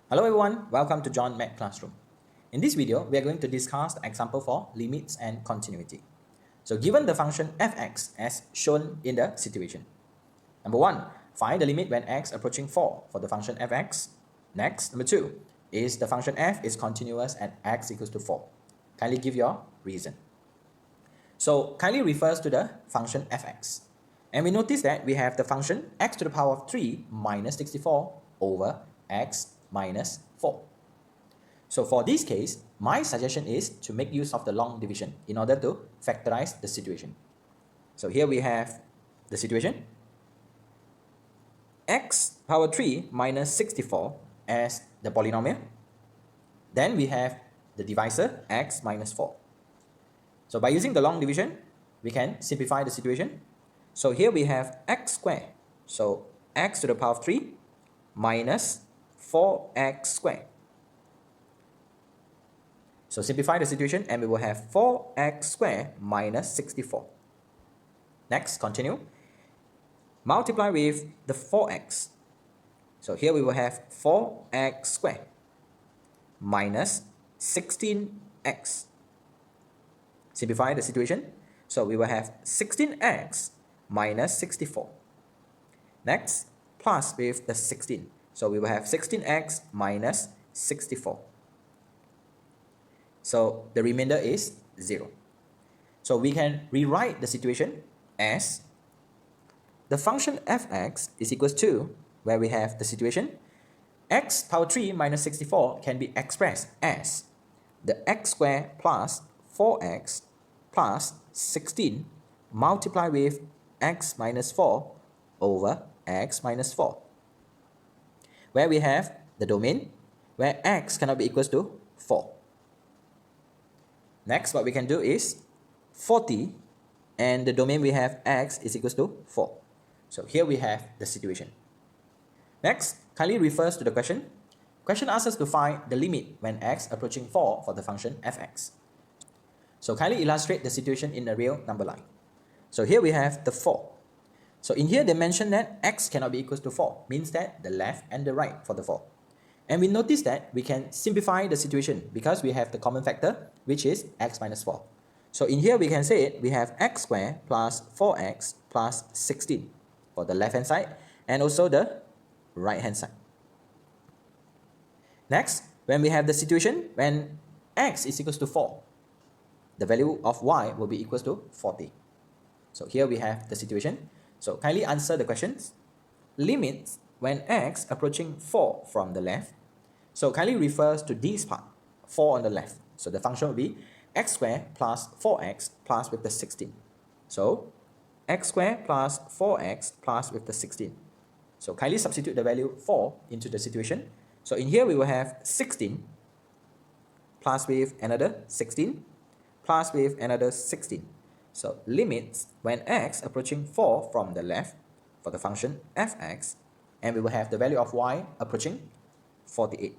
Hello everyone, welcome to John Mac Classroom. In this video, we are going to discuss the example for limits and continuity. So given the function fx as shown in the situation. Number 1, find the limit when x approaching 4 for the function fx. Next, number 2, is the function f is continuous at x equals to 4. Kindly give your reason. So kindly refers to the function fx. And we notice that we have the function x to the power of 3 minus 64 over x minus 4. So for this case, my suggestion is to make use of the long division in order to factorize the situation. So here we have the situation. X power 3 minus 64 as the polynomial. Then we have the divisor x minus 4. So by using the long division, we can simplify the situation. So here we have x squared. So x to the power of 3 minus 4x squared. So simplify the situation and we will have 4x squared minus 64. Next, continue. Multiply with the 4x. So here we will have 4x squared minus 16x. Simplify the situation. So we will have 16x minus 64. Next, plus with the 16. So we will have 16x minus 64. So the remainder is 0. So we can rewrite the situation as the function fx is equals to, where we have the situation, x power 3 minus 64 can be expressed as the x squared plus 4x plus 16 multiplied with x minus 4 over x minus 4. Where we have the domain where x cannot be equals to 4. Next, what we can do is 40 and the domain we have x is equals to 4. So here we have the situation. Next, kindly refers to the question. Question asks us to find the limit when x approaching 4 for the function fx. So kindly illustrate the situation in a real number line. So here we have the 4. So in here they mention that x cannot be equals to 4, means that the left and the right for the 4. And we notice that we can simplify the situation because we have the common factor, which is x minus 4. So in here we can say it, we have x squared plus 4x plus 16 for the left hand side and also the right hand side. Next, when we have the situation when x is equals to 4, the value of y will be equals to 40. So here we have the situation. So kindly answer the questions. Limits when x approaching 4 from the left. So kindly refers to this part, 4 on the left. So the function will be x squared plus 4x plus with the 16. So x squared plus 4x plus with the 16. So kindly substitute the value 4 into the situation. So in here we will have 16 plus with another 16 plus with another 16. So limits when x approaching 4 from the left for the function fx, and we will have the value of y approaching 48.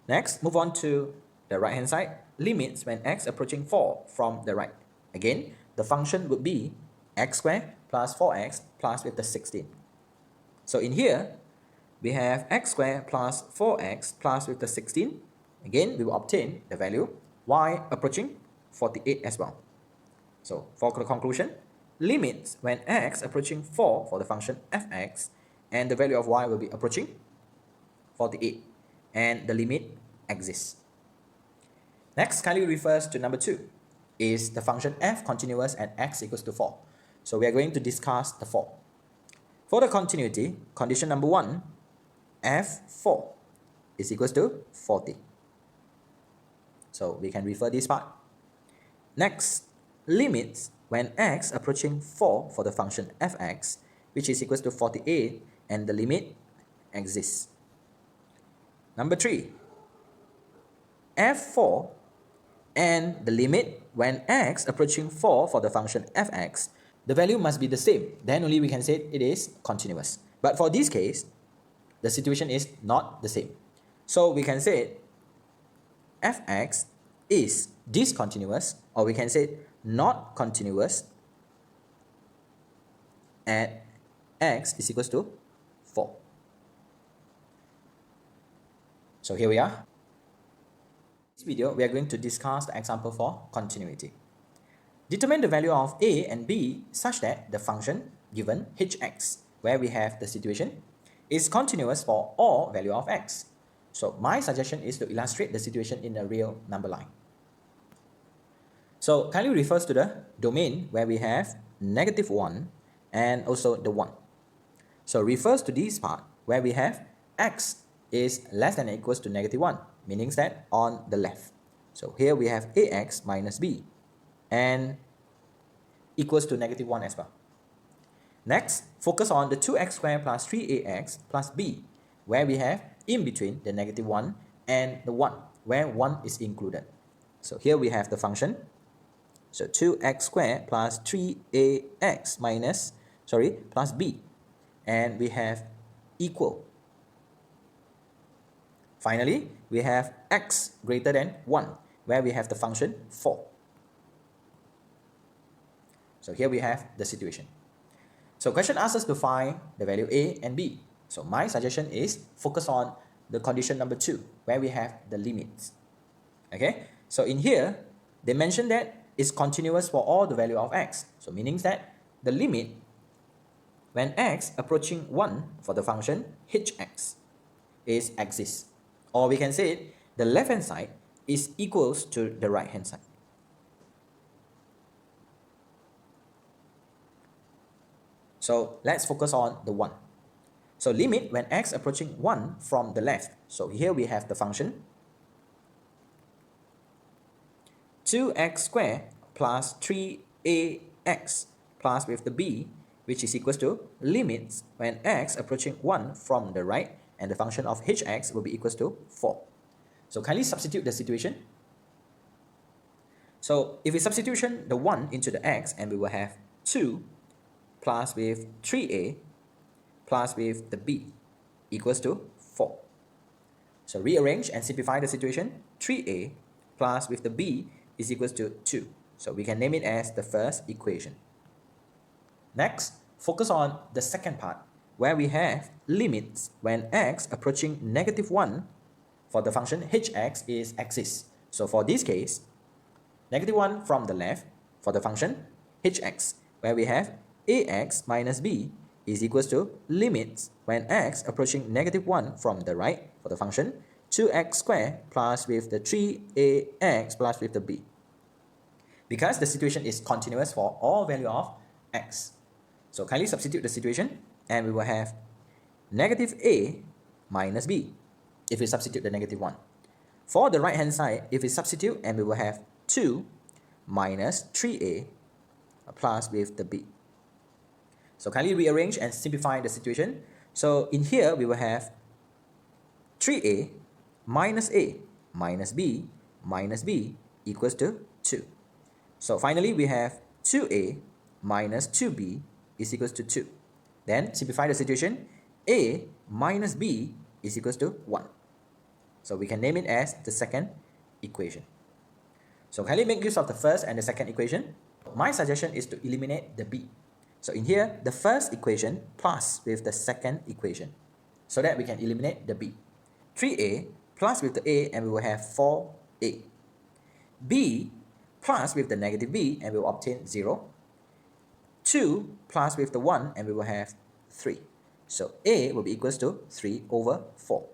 Next, move on to the right hand side. Limits when x approaching 4 from the right. Again, the function would be x squared plus 4x plus with the 16. So in here, we have x squared plus 4x plus with the 16. Again, we will obtain the value y approaching 48 as well. So for the conclusion, limits when x approaching 4 for the function fx and the value of y will be approaching 48 and the limit exists. Next, kindly refers to number 2 is the function f continuous at x equals to 4. So we are going to discuss the 4. For the continuity, condition number 1, f4 is equals to 40. So we can refer this part. Next, limits when x approaching 4 for the function fx, which is equals to 48 and the limit exists. Number 3, f4 and the limit when x approaching 4 for the function fx, the value must be the same. Then only we can say it is continuous. But for this case, the situation is not the same. So we can say fx is discontinuous, or we can say not continuous at x is equals to 4. So here we are. In this video, we are going to discuss the example for continuity. Determine the value of a and b such that the function given hx, where we have the situation, is continuous for all value of x. So my suggestion is to illustrate the situation in a real number line. So kindly refers to the domain where we have -1 and also the 1. So refers to this part where we have x is less than or equals to -1, meaning that on the left. So here we have ax minus b and equals to -1 as well. Next, focus on the 2x squared plus 3ax plus b, where we have in between the -1 and the 1, where 1 is included. So here we have the function. So 2x squared plus 3ax plus b, and we have equal. Finally, we have x greater than 1, where we have the function 4. So here we have the situation. So question asks us to find the value a and b. So my suggestion is focus on the condition number 2, where we have the limits. Okay, so in here, they mentioned that is continuous for all the value of x. So meaning that the limit when x approaching 1 for the function hx is exists. Or we can say it, the left hand side is equals to the right hand side. So let's focus on the 1. So limit when x approaching 1 from the left. So here we have the function 2x squared plus 3ax plus with the b, which is equals to limits when x approaching 1 from the right, and the function of hx will be equals to 4. So kindly substitute the situation. So if we substitution the 1 into the x, and we will have 2 plus with 3a plus with the b equals to 4. So rearrange and simplify the situation. 3a plus with the b is equals to 2. So we can name it as the first equation. Next, focus on the second part, where we have limits when x approaching -1 for the function hx is exists. So for this case, -1 from the left for the function hx, where we have ax minus b is equals to limits when x approaching -1 from the right for the function 2x squared plus with the 3ax plus with the b. Because the situation is continuous for all value of x. So kindly substitute the situation, and we will have -a minus b if we substitute the -1. For the right hand side, if we substitute, and we will have 2 minus 3a plus with the b. So kindly rearrange and simplify the situation. So in here, we will have 3a minus a minus b equals to 2. So finally, we have 2a minus 2b is equals to 2. Then simplify the situation. A minus b is equals to 1. So we can name it as the second equation. So kindly make use of the first and the second equation. My suggestion is to eliminate the b. So in here, the first equation plus with the second equation, so that we can eliminate the b. 3a plus with the a, and we will have 4a. b plus with the -b, and we will obtain 0. 2 plus with the 1, and we will have 3. So a will be equals to 3 over 4.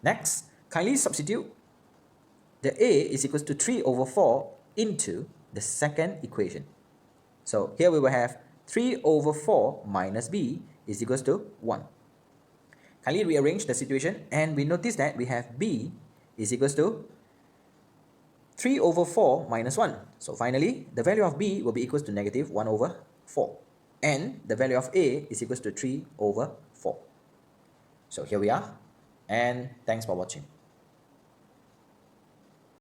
Next, kindly substitute the a is equals to 3 over 4 into the second equation. So here we will have 3 over 4 minus b is equals to 1. Kindly rearrange the situation, and we notice that we have b is equals to 3 over 4 minus 1. So finally, the value of b will be equals to -1 over 4. And the value of a is equals to 3 over 4. So here we are, and thanks for watching.